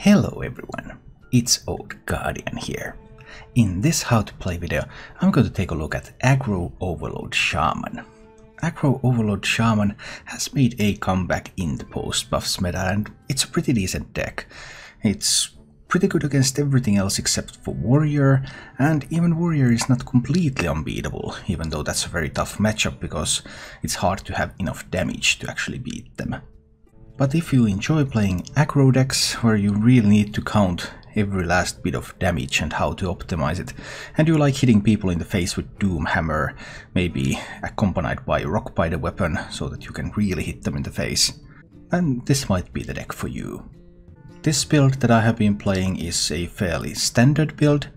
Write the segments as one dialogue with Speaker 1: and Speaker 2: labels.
Speaker 1: Hello everyone, it's Old Guardian here. In this how to play video, I'm going to take a look at Aggro Overload Shaman. Aggro Overload Shaman has made a comeback in the post-buffs meta and it's a pretty decent deck. It's pretty good against everything else except for Warrior, and even Warrior is not completely unbeatable, even though that's a very tough matchup because it's hard to have enough damage to actually beat them. But if you enjoy playing aggro decks where you really need to count every last bit of damage and how to optimize it, and you like hitting people in the face with Doom Hammer, maybe accompanied by Rock Spider weapon so that you can really hit them in the face, then this might be the deck for you. This build that I have been playing is a fairly standard build.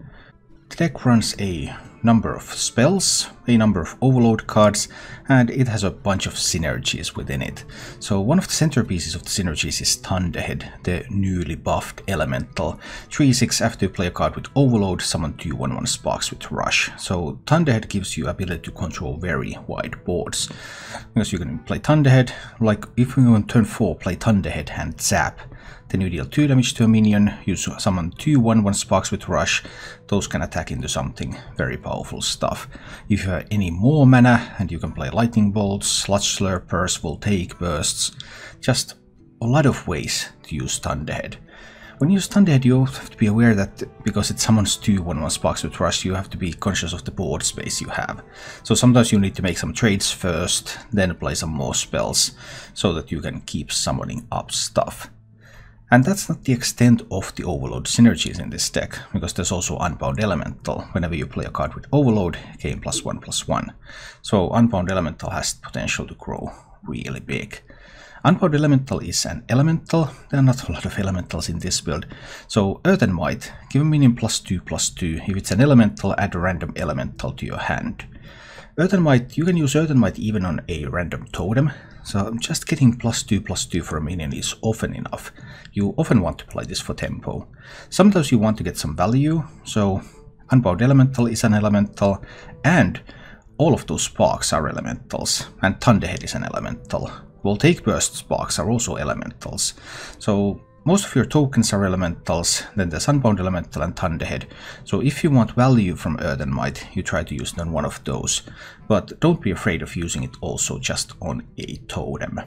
Speaker 1: The deck runs a number of spells, a number of overload cards, and it has a bunch of synergies within it. So one of the centerpieces of the synergies is Thunderhead, the newly buffed elemental. 3/6 after you play a card with overload, summon 2 1/1 sparks with rush. So Thunderhead gives you ability to control very wide boards. Because you can play Thunderhead, like if you on turn 4 play Thunderhead and zap, then you deal 2 damage to a minion, you summon 2 1/1 sparks with rush, those can attack into something very powerful stuff. If you have any more mana, and you can play Lightning Bolts, Sludge Slurpers, Voltaic Bursts, just a lot of ways to use Thunderhead. When you use Thunderhead, you also have to be aware that because it summons 2 1/1 sparks with rush, you have to be conscious of the board space you have. So sometimes you need to make some trades first, then play some more spells, so that you can keep summoning up stuff. And that's not the extent of the overload synergies in this deck, because there's also Unbound Elemental. Whenever you play a card with overload, gain +1/+1. So Unbound Elemental has the potential to grow really big. Unbound Elemental is an elemental. There are not a lot of elementals in this build. So Earth and Might, give a minion +2/+2. If it's an elemental, add a random elemental to your hand. Earth and Might, you can use Earth and Might even on a random totem. So just getting +2/+2 for a minion is often enough. You often want to play this for tempo. Sometimes you want to get some value, so Unbound Elemental is an elemental, and all of those sparks are elementals, and Thunderhead is an elemental. Voltaic Burst sparks are also elementals. So most of your tokens are elementals, then there's Unbound Elemental and Thunderhead. So if you want value from Earth and Might, you try to use it on one of those. But don't be afraid of using it also just on a totem.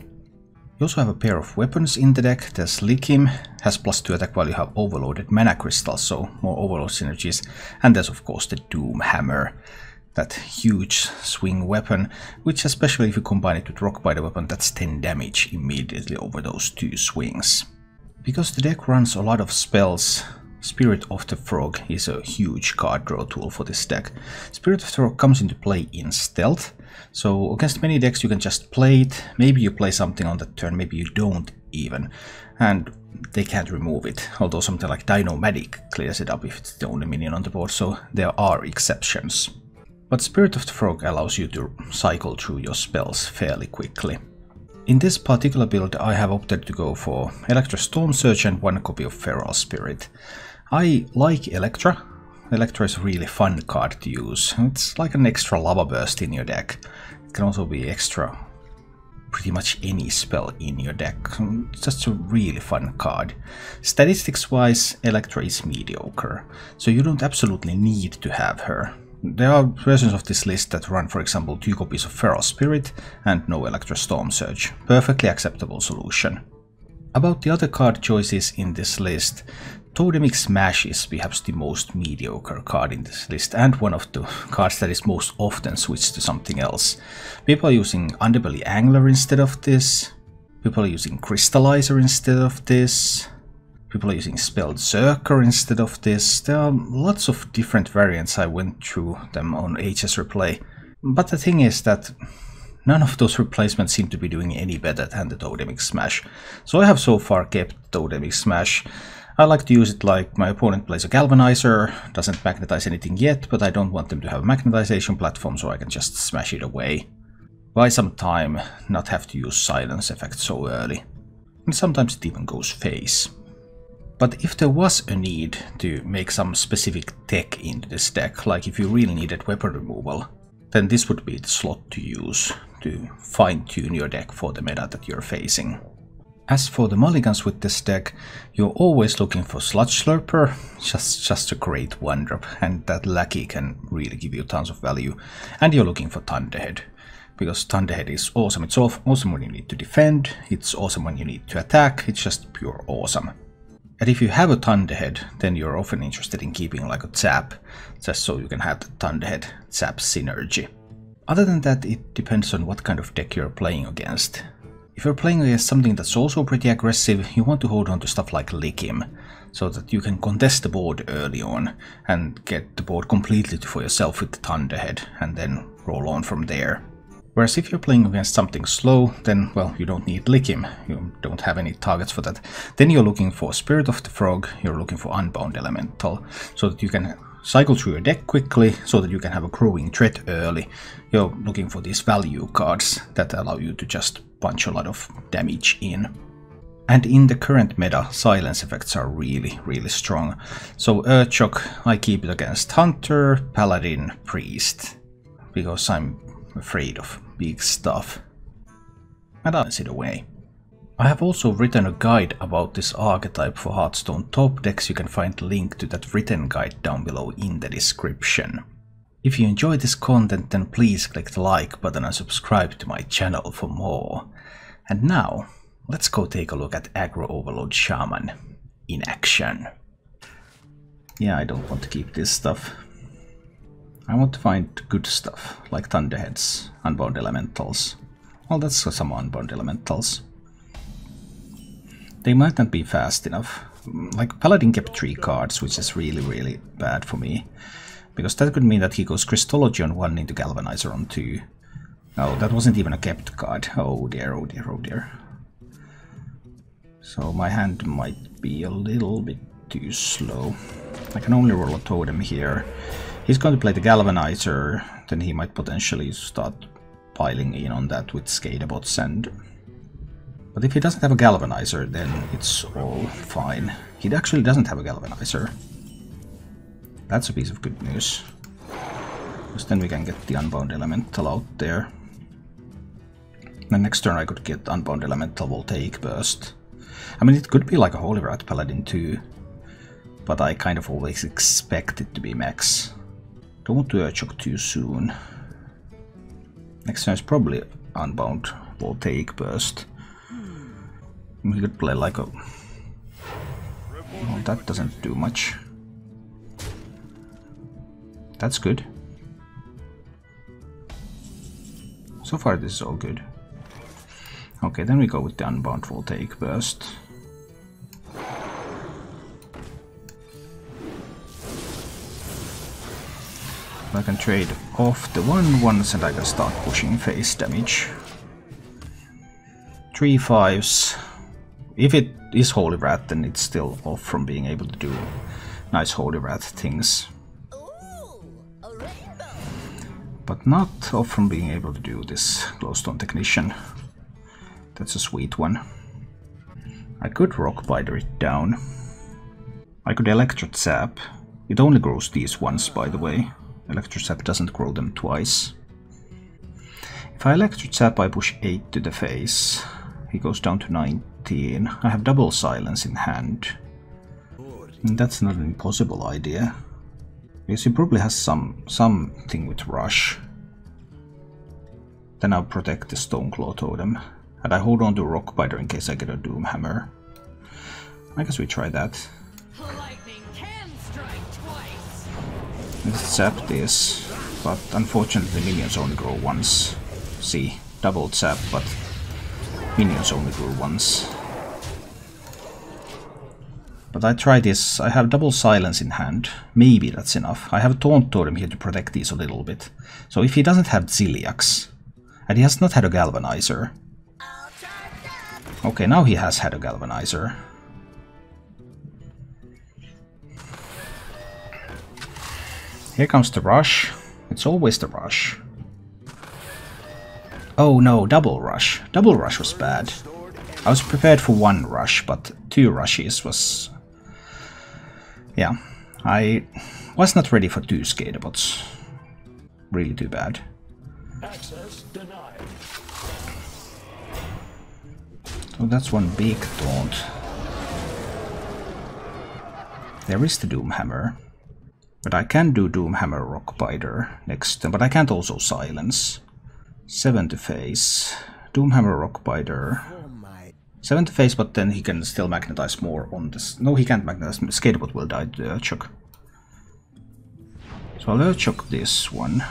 Speaker 1: You also have a pair of weapons in the deck. There's Likim, has +2 attack while you have overloaded mana crystals, so more overload synergies. And there's of course the Doom Hammer, that huge swing weapon, which especially if you combine it with Rock Spider weapon, that's 10 damage immediately over those 2 swings. Because the deck runs a lot of spells, Spirit of the Frog is a huge card draw tool for this deck. Spirit of the Frog comes into play in stealth, so against many decks you can just play it, maybe you play something on that turn, maybe you don't even, and they can't remove it, although something like Dino-Matic clears it up if it's the only minion on the board, so there are exceptions. But Spirit of the Frog allows you to cycle through your spells fairly quickly. In this particular build I have opted to go for Electra Storm Surge and 1 copy of Feral Spirit. I like Electra. Electra is a really fun card to use. It's like an extra lava burst in your deck. It can also be extra pretty much any spell in your deck. It's just a really fun card. Statistics wise, Electra is mediocre, so you don't absolutely need to have her. There are versions of this list that run, for example, 2 copies of Feral Spirit and no Electra Storm Surge. Perfectly acceptable solution. About the other card choices in this list, Totemic Smash is perhaps the most mediocre card in this list, and one of the cards that is most often switched to something else. People are using Underbelly Angler instead of this, people are using Crystallizer instead of this, people are using Spelled Zerker instead of this. There are lots of different variants. I went through them on HS Replay. But the thing is that none of those replacements seem to be doing any better than the Totemic Smash. So I have so far kept Totemic Smash. I like to use it like my opponent plays a Galvanizer, doesn't magnetize anything yet, but I don't want them to have a magnetization platform, so I can just smash it away. Buy some time, not have to use silence effect so early. And sometimes it even goes face. But if there was a need to make some specific tech into this deck, like if you really needed weapon removal, then this would be the slot to use to fine-tune your deck for the meta that you're facing. As for the mulligans with this deck, you're always looking for Sludge Slurper, just a great 1-drop, and that Lackey can really give you tons of value. And you're looking for Thunderhead, because Thunderhead is awesome. It's awesome when you need to defend, it's awesome when you need to attack, it's just pure awesome. And if you have a Thunderhead, then you're often interested in keeping like a Zap, just so you can have the Thunderhead Zap synergy. Other than that, it depends on what kind of deck you're playing against. If you're playing against something that's also pretty aggressive, you want to hold on to stuff like Lick Him, so that you can contest the board early on and get the board completely for yourself with the Thunderhead and then roll on from there. Whereas if you're playing against something slow, then, well, you don't need Lick Him, you don't have any targets for that. Then you're looking for Spirit of the Frog, you're looking for Unbound Elemental, so that you can cycle through your deck quickly, so that you can have a growing threat early. You're looking for these value cards that allow you to just punch a lot of damage in. And in the current meta, silence effects are really strong. So Earthshock, I keep it against Hunter, Paladin, Priest, because I'm afraid of big stuff. And I'll sit away. I have also written a guide about this archetype for Hearthstone top decks. You can find the link to that written guide down below in the description. If you enjoy this content, then please click the like button and subscribe to my channel for more. And now, let's go take a look at Aggro Overload Shaman in action. Yeah, I don't want to keep this stuff. I want to find good stuff, like Thunderheads, Unbound Elementals. Well, that's some Unbound Elementals. They might not be fast enough. Like, Paladin kept 3 cards, which is really bad for me. Because that could mean that he goes Crystology on 1 into Galvanizer on 2. Oh, that wasn't even a kept card. Oh dear, oh dear, oh dear. So my hand might be a little bit too slow. I can only roll a totem here. He's going to play the Galvanizer, then he might potentially start piling in on that with Scadabots and... But if he doesn't have a Galvanizer, then it's all fine. He actually doesn't have a Galvanizer. That's a piece of good news. Because then we can get the Unbound Elemental out there. And next turn I could get Unbound Elemental Voltaic Burst. I mean, it could be like a Holy Rat Paladin too. But I kind of always expect it to be max. Don't want to Earthshock too soon. Next turn is probably Unbound Voltaic Burst. We could play like a... Well, that doesn't do much. That's good. So far this is all good. Okay, then we go with the Unbound Voltaic Burst. I can trade off the 1/1s and I can start pushing face damage. 3 5s. If it is Holy Rat, then it's still off from being able to do nice Holy Rat things. But not off from being able to do this Glowstone Technician. That's a sweet one. I could Rock Biter it down. I could Electro Zap. It only grows these once, by the way. Electro Zap doesn't grow them twice. If I Electro Zap, I push 8 to the face. He goes down to 19. I have double silence in hand. And that's not an impossible idea. Because he probably has something with Rush. Then I'll protect the Stoneclaw Totem. And I hold on to Rock Biter in case I get a Doomhammer. I guess we try that.
Speaker 2: Lightning can strike twice.
Speaker 1: Let's zap this. But unfortunately minions only grow once. See, double zap, but minions only grow once. But I try this. I have double silence in hand. Maybe that's enough. I have a Taunt Totem here to protect these a little bit. So if he doesn't have Ziliax, and he has not had a Galvanizer. Okay, now he has had a Galvanizer. Here comes the Rush. It's always the Rush. Oh no, Double Rush. Double Rush was bad. I was prepared for 1 Rush, but 2 Rushes was... Yeah, I was not ready for 2 Scadabots. Really too bad.
Speaker 3: Access denied.
Speaker 1: So that's one big taunt. There is the Doomhammer. But I can do Doomhammer Rockbiter next turn, but I can't also silence. 7 to face. Doomhammer Rockbiter. 7 to face, but then he can still magnetize more on this. No, he can't magnetize. Skatebot will die to Urchok. So I'll Urchok this one.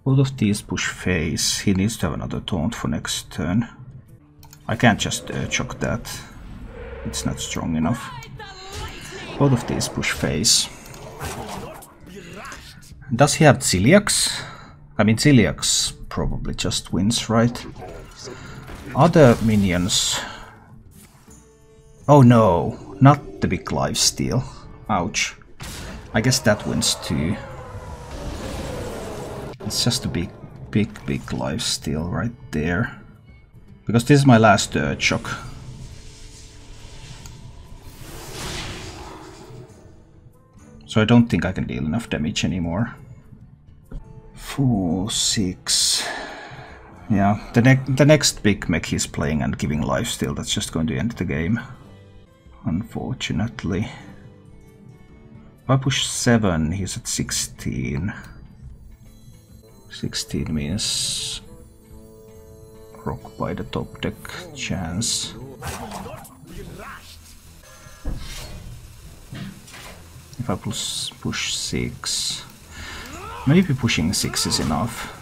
Speaker 1: Both of these push face. He needs to have another taunt for next turn. I can't just Urchok that. It's not strong enough. Both of these push face. Does he have Ziliax? I mean, Ziliax probably just wins, right? Other minions... Oh no, not the big lifesteal. Ouch. I guess that wins too. It's just a big lifesteal right there. Because this is my last Urchok. So I don't think I can deal enough damage anymore. 4, 6... Yeah, the next big mech he's playing and giving lifesteal, that's just going to end the game. Unfortunately. If I push 7, he's at 16. 16 means... Rock by the top deck chance. If I push 6, maybe pushing 6 is enough.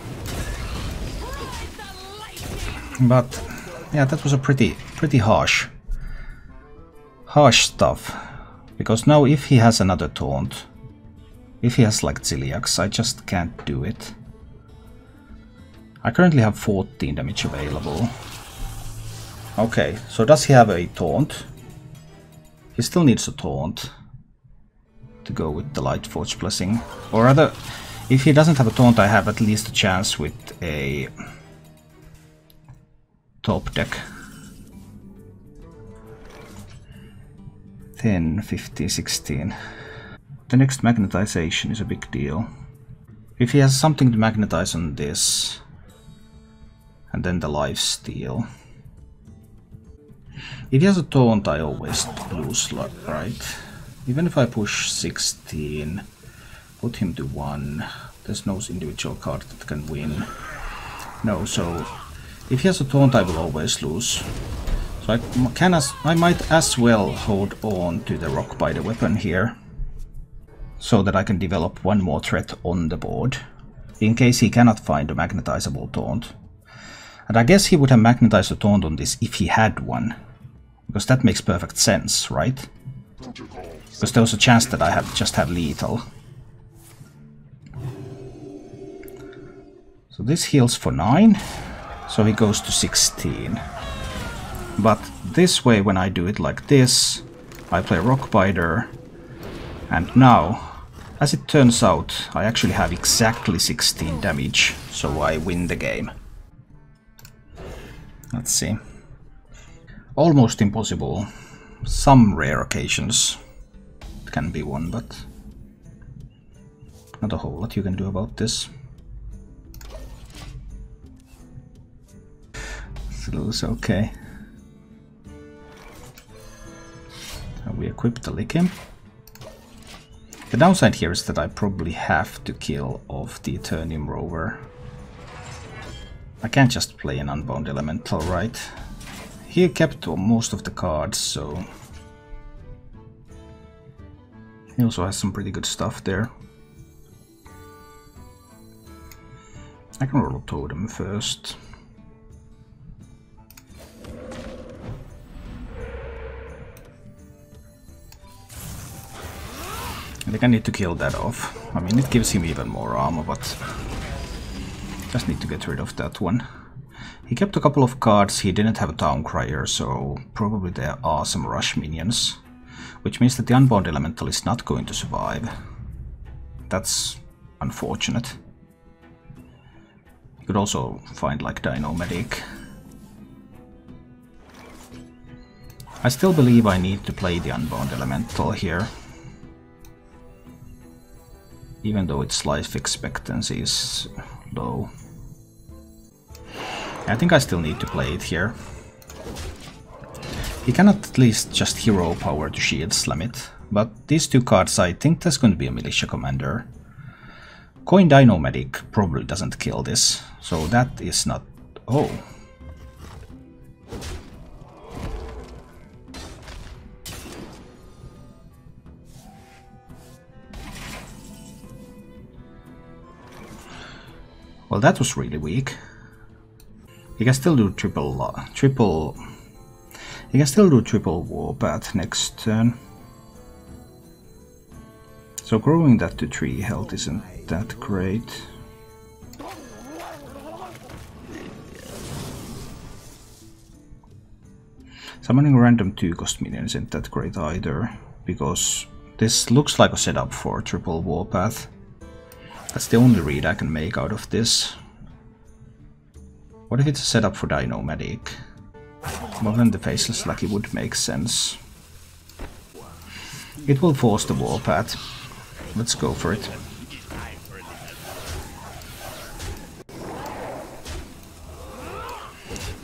Speaker 1: But yeah, that was a pretty harsh stuff. Because now if he has another taunt, if he has like Ziliax, I just can't do it. I currently have 14 damage available. Okay, so does he have a taunt? He still needs a taunt to go with the Lightforge Blessing. Or rather, if he doesn't have a taunt, I have at least a chance with a top deck. 10, 15, 16. The next magnetization is a big deal. If he has something to magnetize on this, and then the lifesteal. If he has a taunt, I always lose, right? Even if I push 16, put him to 1, there's no individual card that can win. No, so if he has a taunt, I will always lose. So I might as well hold on to the Rockbiter weapon here, so that I can develop one more threat on the board, in case he cannot find a magnetizable taunt. And I guess he would have magnetized a taunt on this if he had one, because that makes perfect sense, right? Because there was a chance that I just have lethal. So this heals for 9, so he goes to 16. But this way, when I do it like this, I play Rockbiter, and now, as it turns out, I actually have exactly 16 damage, so I win the game. Let's see. Almost impossible. Some rare occasions it can be won, but not a whole lot you can do about this. Lose, okay. We equip the Lickim. The downside here is that I probably have to kill off the Eternium Rover. I can't just play an Unbound Elemental, right? He kept most of the cards, so... He also has some pretty good stuff there. I can roll a Totem first. I think I need to kill that off. I mean, it gives him even more armor, but just need to get rid of that one. He kept a couple of cards. He didn't have a Town Crier, so probably there are some rush minions, which means that the Unbound Elemental is not going to survive. That's unfortunate. You could also find like Dino Medic. I still believe I need to play the Unbound Elemental here, even though its life expectancy is low. I think I still need to play it here. He cannot at least just hero power to shield slam it. But these two cards, I think there's going to be a militia commander. Coin Dino-Medic probably doesn't kill this, so that is not... Oh. Well, that was really weak. He can still do triple... He can still do triple Warpath next turn. So growing that to 3 health isn't that great. Summoning random 2-cost minion isn't that great either, because this looks like a setup for triple Warpath. That's the only read I can make out of this. What if it's a setup for Dino-Medic? Well, then the Faceless Lackey would make sense. It will force the Warpath. Let's go for it.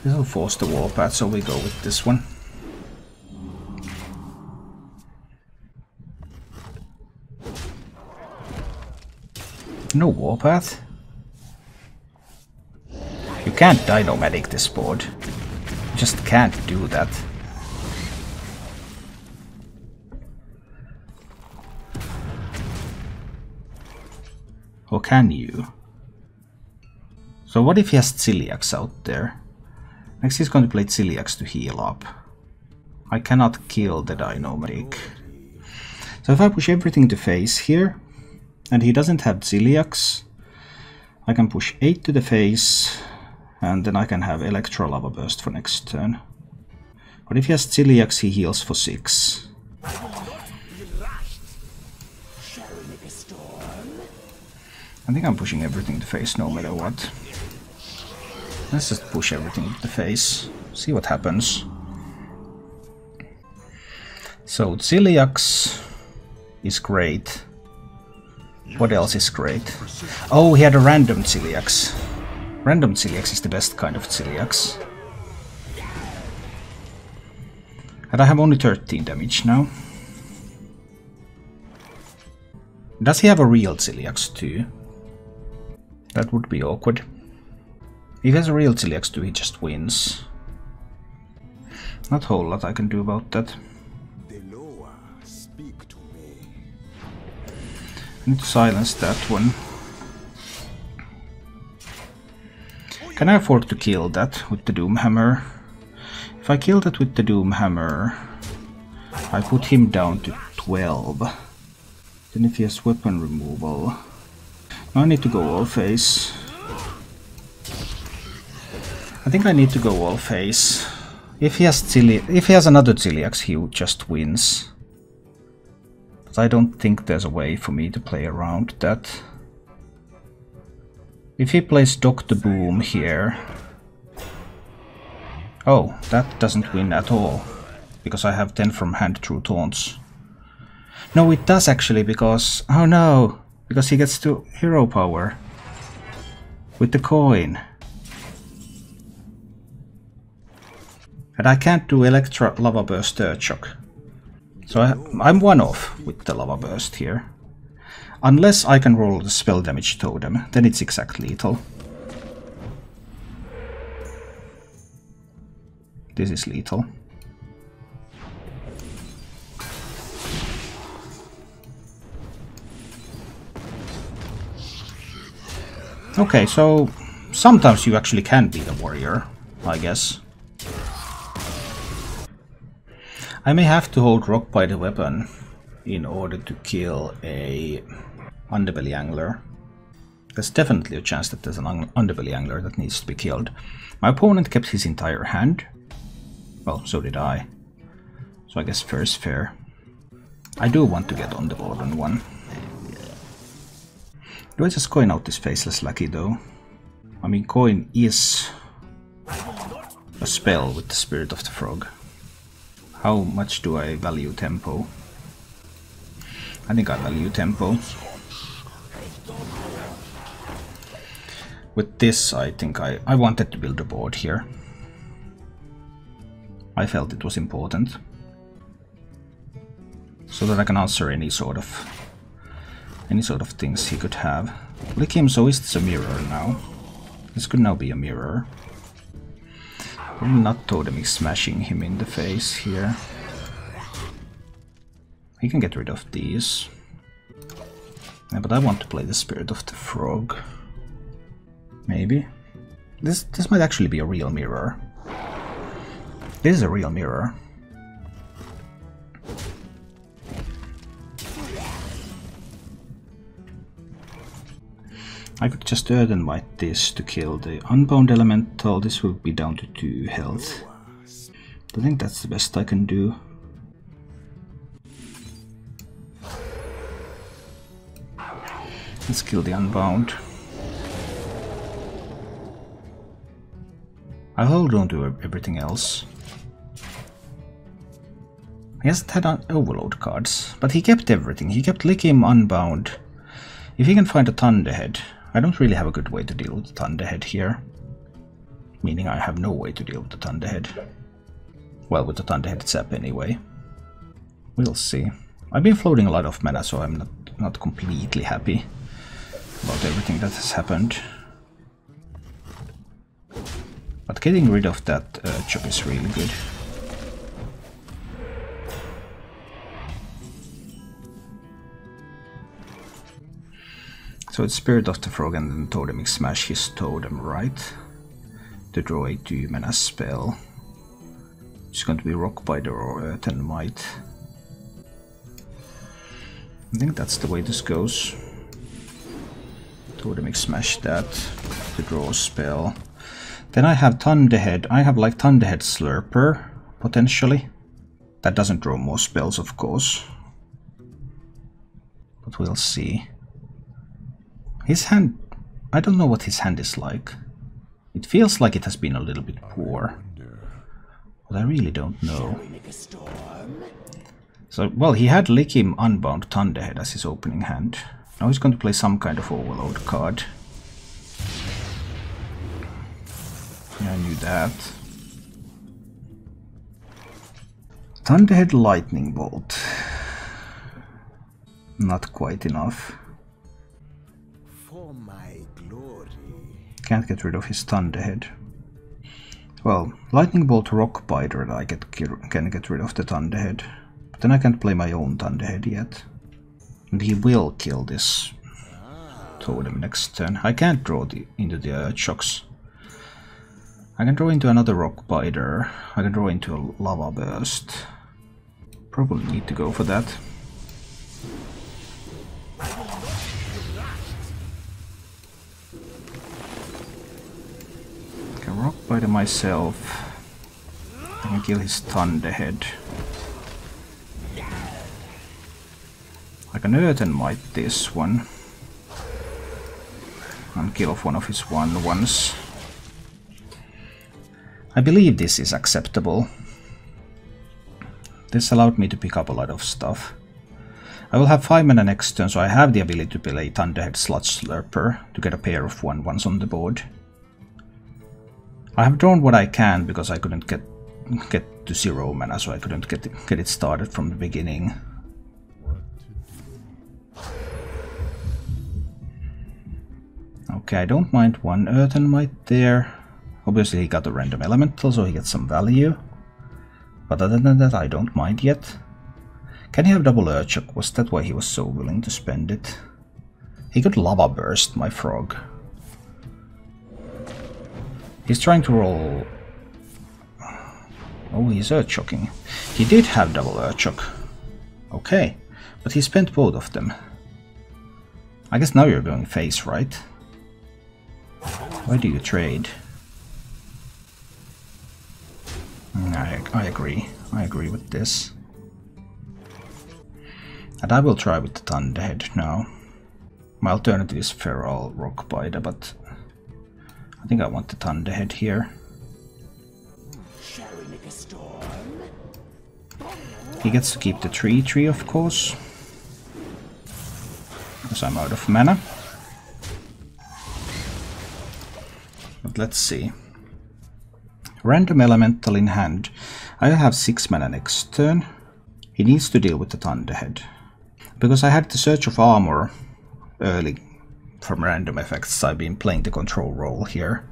Speaker 1: This will force the Warpath, so we go with this one. No Warpath. You can't Dino-Medic this board. You just can't do that. Or can you? So what if he has Celiax out there? Next he's going to play Celiax to heal up. I cannot kill the Dino-Medic. So if I push everything to face here, and he doesn't have Celiax, I can push 8 to the face, and then I can have Electro Lava Burst for next turn. But if he has Celiax, he heals for 6. I think I'm pushing everything to face no matter what. Let's just push everything to face, see what happens. So Celiax is great. What else is great? Oh, he had a random Celiax. Random Celiax is the best kind of Celiax. And I have only 13 damage now. Does he have a real Celiax too? That would be awkward. If he has a real Celiax too, he just wins. Not a whole lot I can do about that. I need to silence that one. Can I afford to kill that with the Doomhammer? If I kill that with the Doomhammer, I put him down to 12. Then if he has weapon removal... I need to go all face. I think I need to go all face. If he has another Celiax, he just wins. But I don't think there's a way for me to play around that. If he plays Dr. Boom here... Oh, that doesn't win at all. Because I have 10 from hand through taunts. No, it does actually, because... Oh no! Because he gets to hero power. With the coin. And I can't do Electra Lava Burst Third Shock. So I'm one off with the Lava Burst here. Unless I can roll the spell damage totem, then it's exact lethal. This is lethal. Okay, so sometimes you actually can be the warrior, I guess. I may have to hold rock by the weapon in order to kill a Underbelly Angler. There's definitely a chance that there's an Underbelly Angler that needs to be killed. My opponent kept his entire hand. Well, so did I. So I guess fair is fair. I do want to get on the board on one. Do I just coin out this Faceless Lackey though? I mean, coin is a spell with the Spirit of the Frog. How much do I value tempo? I think I value tempo. With this, I think I wanted to build a board here. I felt it was important. So that I can answer any sort of things he could have. Click him, so is this a mirror now? This could now be a mirror. Probably not totemic smashing him in the face here. He can get rid of these. Yeah, but I want to play the Spirit of the Frog. Maybe. This might actually be a real mirror. This is a real mirror. I could just Earth and Might this to kill the Unbound Elemental. This will be down to 2 health. I think that's the best I can do. Let's kill the Unbound. I'll hold on to everything else. He hasn't had Overload cards, but he kept everything. He kept Lickim, Unbound. If he can find a Thunderhead, I don't really have a good way to deal with the Thunderhead here. Meaning I have no way to deal with the Thunderhead. Well, with the Thunderhead Zap anyway. We'll see. I've been floating a lot of mana, so I'm not completely happy about everything that has happened. But getting rid of that chop is really good. So it's Spirit of the Frog and then Totemic Smash his totem, right? To draw a 2 mana spell. It's going to be Rock Biter or Earth and Might. I think that's the way this goes. Totemic Smash that to draw a spell. Then I have Thunderhead. I have like Thunderhead Slurper, potentially. That doesn't draw more spells, of course. But we'll see. His hand... I don't know what his hand is like. It feels like it has been a little bit poor. But I really don't know. So, well, he had Lickim, Unbound, Thunderhead as his opening hand. Now he's going to play some kind of Overload card. Yeah, I knew that. Thunderhead Lightning Bolt. Not quite enough.
Speaker 3: For my glory.
Speaker 1: Can't get rid of his Thunderhead. Well, Lightning Bolt, Rock Biter, I can get rid of the Thunderhead. But then I can't play my own Thunderhead yet. And he will kill this totem next turn. I can't draw into the Earthshocks. I can draw into another Rock Biter. I can draw into a Lava Burst. Probably need to go for that. I can Rock Biter myself. I can kill his Thunderhead. I can Earth and Might this one. And kill off one of his 1/1s. I believe this is acceptable. This allowed me to pick up a lot of stuff. I will have 5 mana next turn, so I have the ability to play Thunderhead Sludge Slurper to get a pair of 1/1s on the board. I have drawn what I can because I couldn't get to 0 mana, so I couldn't get it started from the beginning. Okay, I don't mind 1 Earth and Might there. Obviously he got a random elemental, so he gets some value. But other than that, I don't mind yet. Can he have double Earthshock? Was that why he was so willing to spend it? He could Lava Burst my frog. He's trying to roll... Oh, he's Earthshocking. He did have double Earthshock. Okay, but he spent both of them. I guess now you're going face, right? Why do you trade? I agree. I agree with this. And I will try with the Thunderhead now. My alternative is Feral Rock Biter, but I think I want the Thunderhead here.
Speaker 3: Shall we make a storm?
Speaker 1: He gets to keep the tree, of course. Because I'm out of mana. But let's see. Random elemental in hand. I have 6 mana next turn. He needs to deal with the Thunderhead. Because I had the Search of Armor early from random effects, I've been playing the control role here.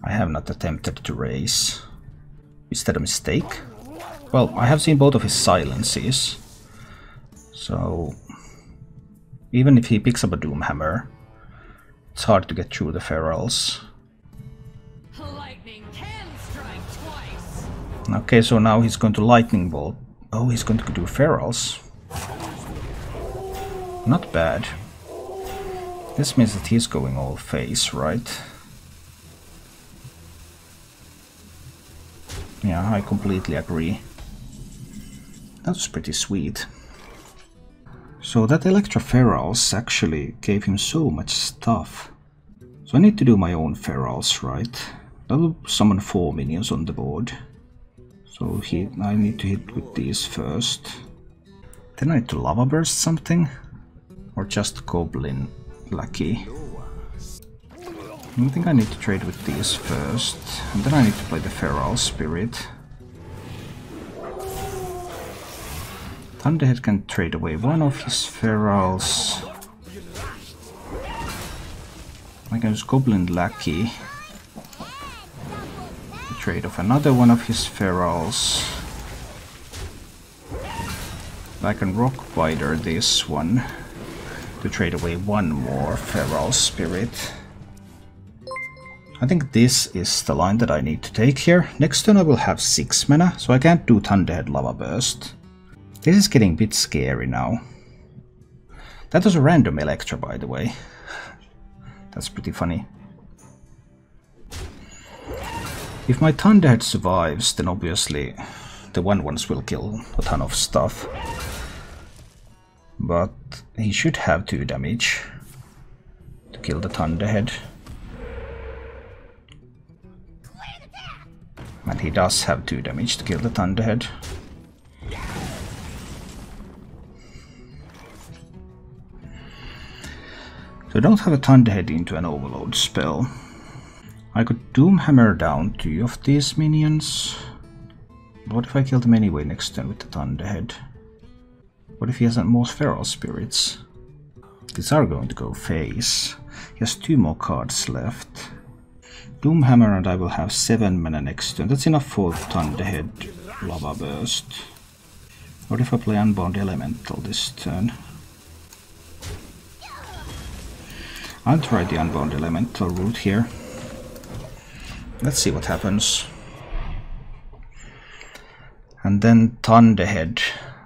Speaker 1: I have not attempted to raise. Is that a mistake? Well, I have seen both of his silences. So even if he picks up a Doomhammer, it's hard to get through the ferals.
Speaker 2: Lightning can strike twice.
Speaker 1: Okay, so now he's going to Lightning Bolt. Oh, he's going to do ferals. Not bad. This means that he's going all face, right? Yeah, I completely agree. That was pretty sweet. So that Electro Ferals actually gave him so much stuff. So I need to do my own Ferals, right? That'll summon 4 minions on the board. So I need to hit with these first. Then I need to Lava Burst something? Or just Goblin Lackey? I think I need to trade with these first. And then I need to play the Feral Spirit. Thunderhead can trade away one of his Ferals. I can use Goblin Lackey. Trade off another one of his Ferals. I can Rock Biter this one to trade away one more Feral Spirit. I think this is the line that I need to take here. Next turn I will have 6 mana, so I can't do Thunderhead Lava Burst. This is getting a bit scary now. That was a random Electra, by the way. That's pretty funny. If my Thunderhead survives, then obviously the 1/1s will kill a ton of stuff. But he should have 2 damage to kill the Thunderhead. And he does have 2 damage to kill the Thunderhead. So I don't have a Thunderhead into an Overload spell. I could Doomhammer down 2 of these minions. What if I kill them anyway next turn with the Thunderhead? What if he has more Feral Spirits? These are going to go face. He has 2 more cards left. Doomhammer and I will have 7 mana next turn. That's enough for Thunderhead Lava Burst. What if I play Unbound Elemental this turn? I'll try the Unbound Elemental route here. Let's see what happens. And then Thunderhead.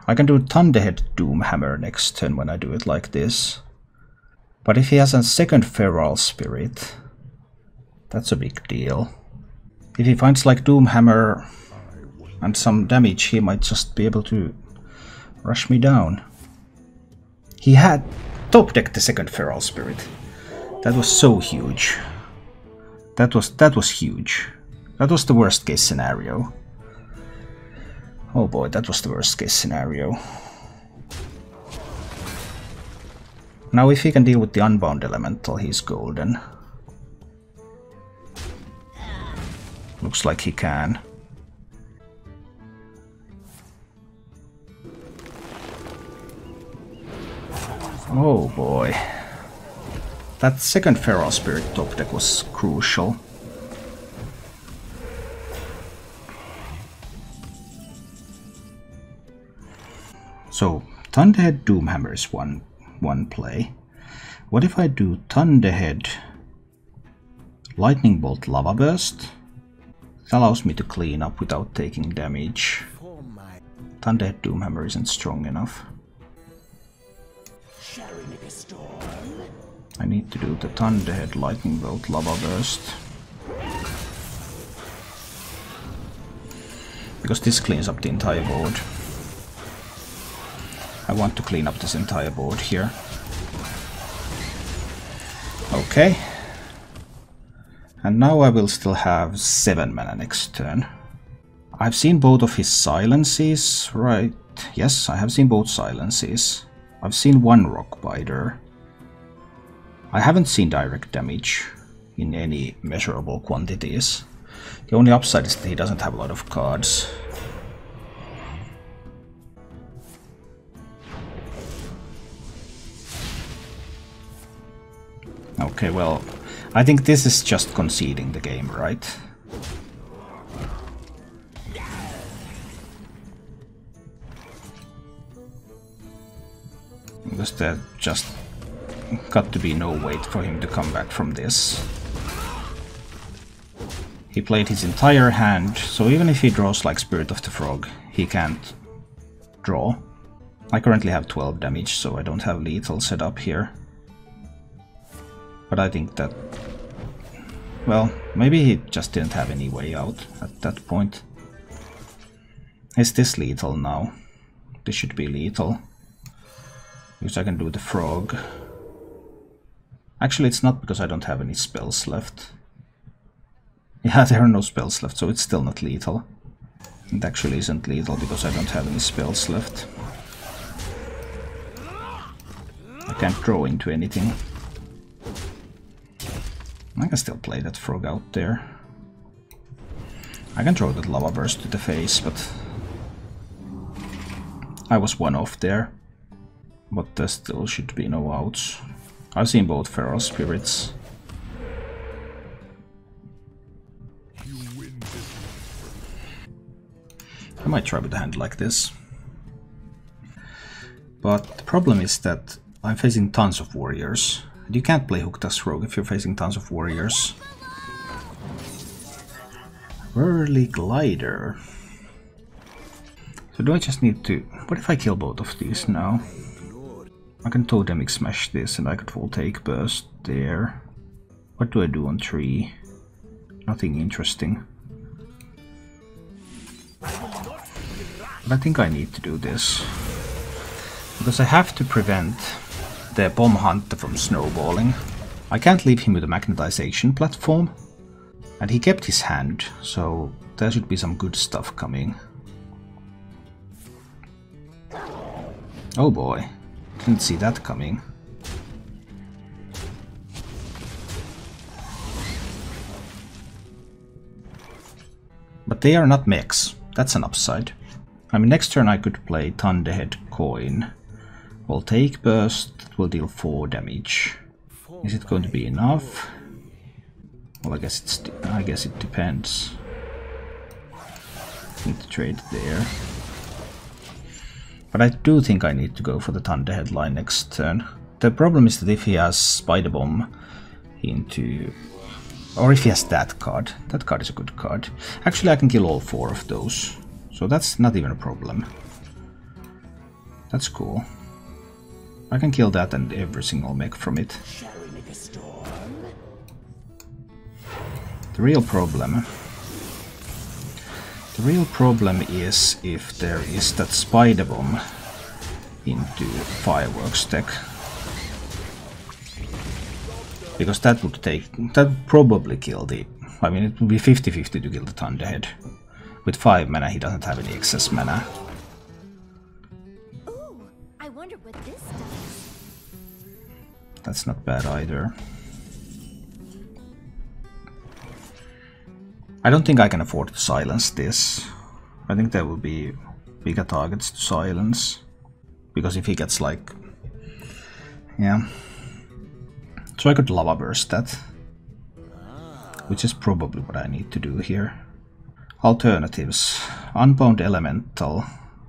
Speaker 1: I can do Thunderhead Doomhammer next turn when I do it like this. But if he has a second Feral Spirit, that's a big deal. If he finds like Doomhammer and some damage, he might just be able to rush me down. He had top decked the second Feral Spirit. That was so huge. That was huge. That was the worst case scenario. Oh boy, that was the worst case scenario. Now if he can deal with the Unbound Elemental, he's golden. Looks like he can. Oh boy. That second Feral Spirit top deck was crucial. So Thunderhead Doomhammer is one play. What if I do Thunderhead Lightning Bolt Lava Burst? It allows me to clean up without taking damage. Thunderhead Doomhammer isn't strong enough. I need to do the Thunderhead Lightning Bolt Lava Burst. Because this cleans up the entire board. I want to clean up this entire board here. Okay. And now I will still have 7 mana next turn. I've seen both of his silences, right? Yes, I have seen both silences. I've seen one Rock Biter. I haven't seen direct damage. in any measurable quantities. The only upside is that he doesn't have a lot of cards. Okay, well, I think this is just conceding the game, right? Because there just got to be no wait for him to come back from this. He played his entire hand, so even if he draws like Spirit of the Frog, he can't draw. I currently have 12 damage, so I don't have lethal set up here. But I think that, well, maybe he just didn't have any way out at that point. Is this lethal now? This should be lethal. Because I can do the frog. Actually, it's not because I don't have any spells left. Yeah, there are no spells left, so it's still not lethal. It actually isn't lethal because I don't have any spells left. I can't draw into anything. I can still play that frog out there. I can throw that lava burst to the face, but I was one off there. But there still should be no outs. I've seen both feral spirits. I might try with a hand like this. But the problem is that I'm facing tons of warriors. And you can't play Hooked as Rogue if you're facing tons of warriors. Whirly Glider. So do I just need to... What if I kill both of these now? I can Totemic Smash this and I could full Take Burst there. What do I do on 3? Nothing interesting. But I think I need to do this. Because I have to prevent the Bomb Hunter from snowballing. I can't leave him with a magnetization platform. And he kept his hand, so there should be some good stuff coming. Oh boy. Didn't see that coming. But they are not mechs. That's an upside. I mean, next turn I could play Thunderhead Coin. Will take burst, that will deal 4 damage. Is it going to be enough? Well, I guess it depends. Need to trade there. But I do think I need to go for the Thunderhead line next turn. The problem is that if he has Spider Bomb into... Or if he has that card is a good card. Actually, I can kill all 4 of those. So that's not even a problem. That's cool. I can kill that and every single mech from it. The real problem is if there is that Spider Bomb into Fireworks deck. Because that would probably kill the... I mean, it would be 50-50 to kill the Thunderhead. With 5 mana, he doesn't have any excess mana.
Speaker 4: Ooh, I wonder what this does.
Speaker 1: That's not bad either. I don't think I can afford to silence this. I think there will be bigger targets to silence. Because if he gets like... Yeah. So I could Lava Burst that. Which is probably what I need to do here. Alternatives. Unbound Elemental.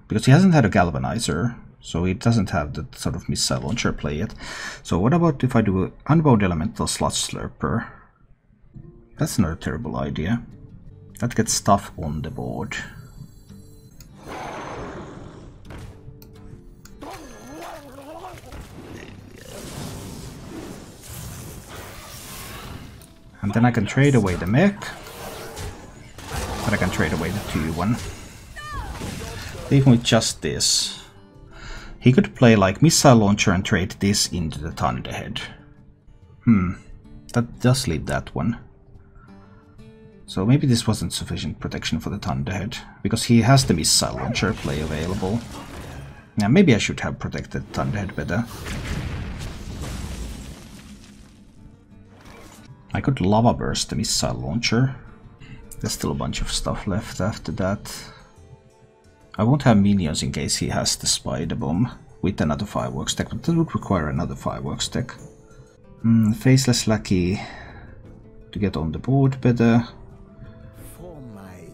Speaker 1: Because he hasn't had a Galvanizer. So he doesn't have that sort of missile launcher play yet. So what about if I do Unbound Elemental Sludge Slurper? That's not a terrible idea. That gets stuff on the board. And then I can trade away the mech. But I can trade away the 2-1. Leave him with just this. He could play like Missile Launcher and trade this into the Thunderhead. That does leave that one. So maybe this wasn't sufficient protection for the Thunderhead, because he has the Missile Launcher play available. Yeah, maybe I should have protected Thunderhead better. I could Lava Burst the missile launcher. There's still a bunch of stuff left after that. I won't have minions in case he has the Spider Bomb with another fireworks deck, but that would require another fireworks deck. Faceless Lackey to get on the board better.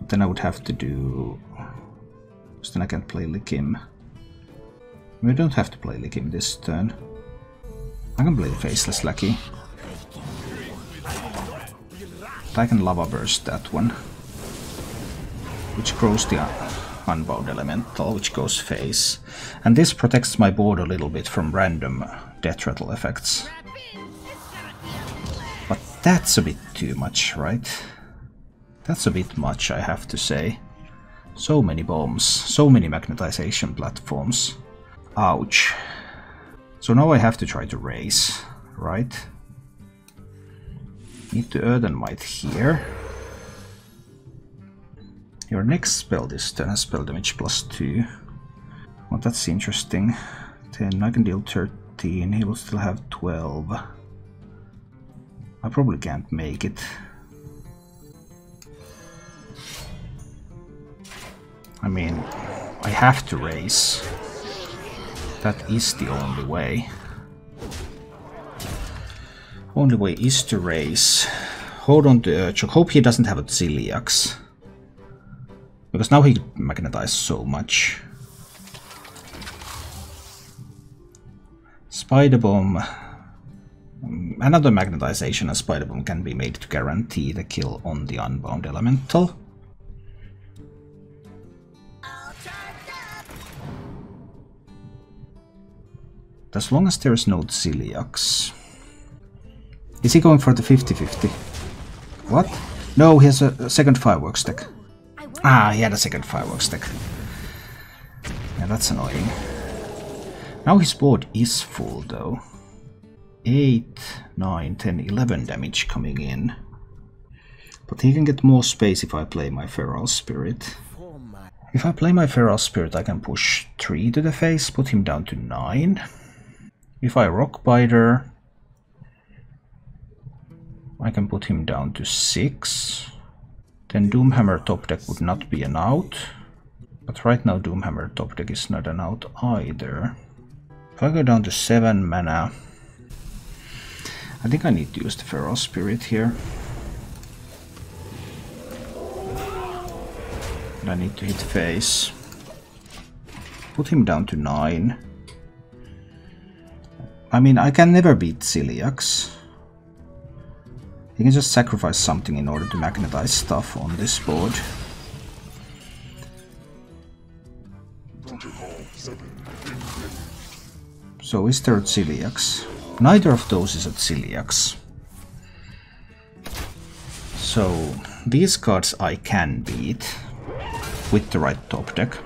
Speaker 1: Then I would have to do... because then I can't play Likim. We don't have to play Likim this turn. I can play the Faceless Lackey. But I can Lava Burst that one. Which grows the Unbound Elemental, which goes face. And this protects my board a little bit from random death rattle effects. But that's a bit too much, right? That's a bit much, I have to say. So many bombs, so many magnetization platforms. Ouch. So now I have to try to raise, right? Need to Earthenmight here. Your next spell this turn has spell damage +2. Well, that's interesting. 10, I can deal 13, he will still have 12. I probably can't make it. I mean, I have to raise. That is the only way. Only way is to raise. Hold on to Urchok. Hope he doesn't have a Ziliax. Because now he could magnetize so much. Spider Bomb. Another magnetization and Spider Bomb can be made to guarantee the kill on the Unbound Elemental. As long as there is no Ziliax. Is he going for the 50-50? What? No, he has a second fireworks deck. Ah, he had a second fireworks deck. Yeah, that's annoying. Now his board is full though. 8, 9, 10, 11 damage coming in. But he can get more space if I play my Feral Spirit. If I play my Feral Spirit, I can push 3 to the face, put him down to 9. If I Rockbiter, I can put him down to 6. Then Doomhammer top deck would not be an out. But right now Doomhammer top deck is not an out either. If I go down to 7 mana, I think I need to use the Feral Spirit here. And I need to hit face. Put him down to 9. I mean, I can never beat Ziliax. He can just sacrifice something in order to magnetize stuff on this board. So is there a Ziliax? Neither of those is a Ziliax. So these cards I can beat with the right top deck.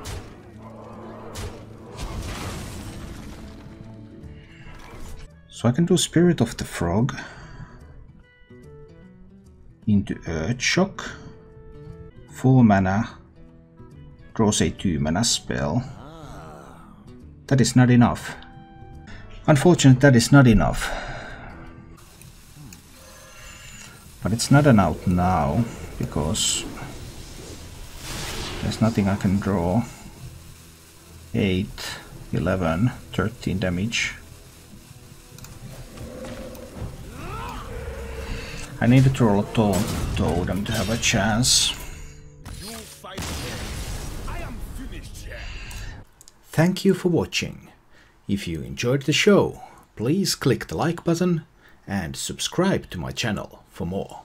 Speaker 1: So I can do Spirit of the Frog into Earthshock. 4 mana, draws a 2 mana spell. That is not enough. Unfortunately, that is not enough. But it's not an out now, because there's nothing I can draw. 8, 11, 13 damage. I need to roll a totem to have a chance. Thank you for watching. If you enjoyed the show, please click the like button and subscribe to my channel for more.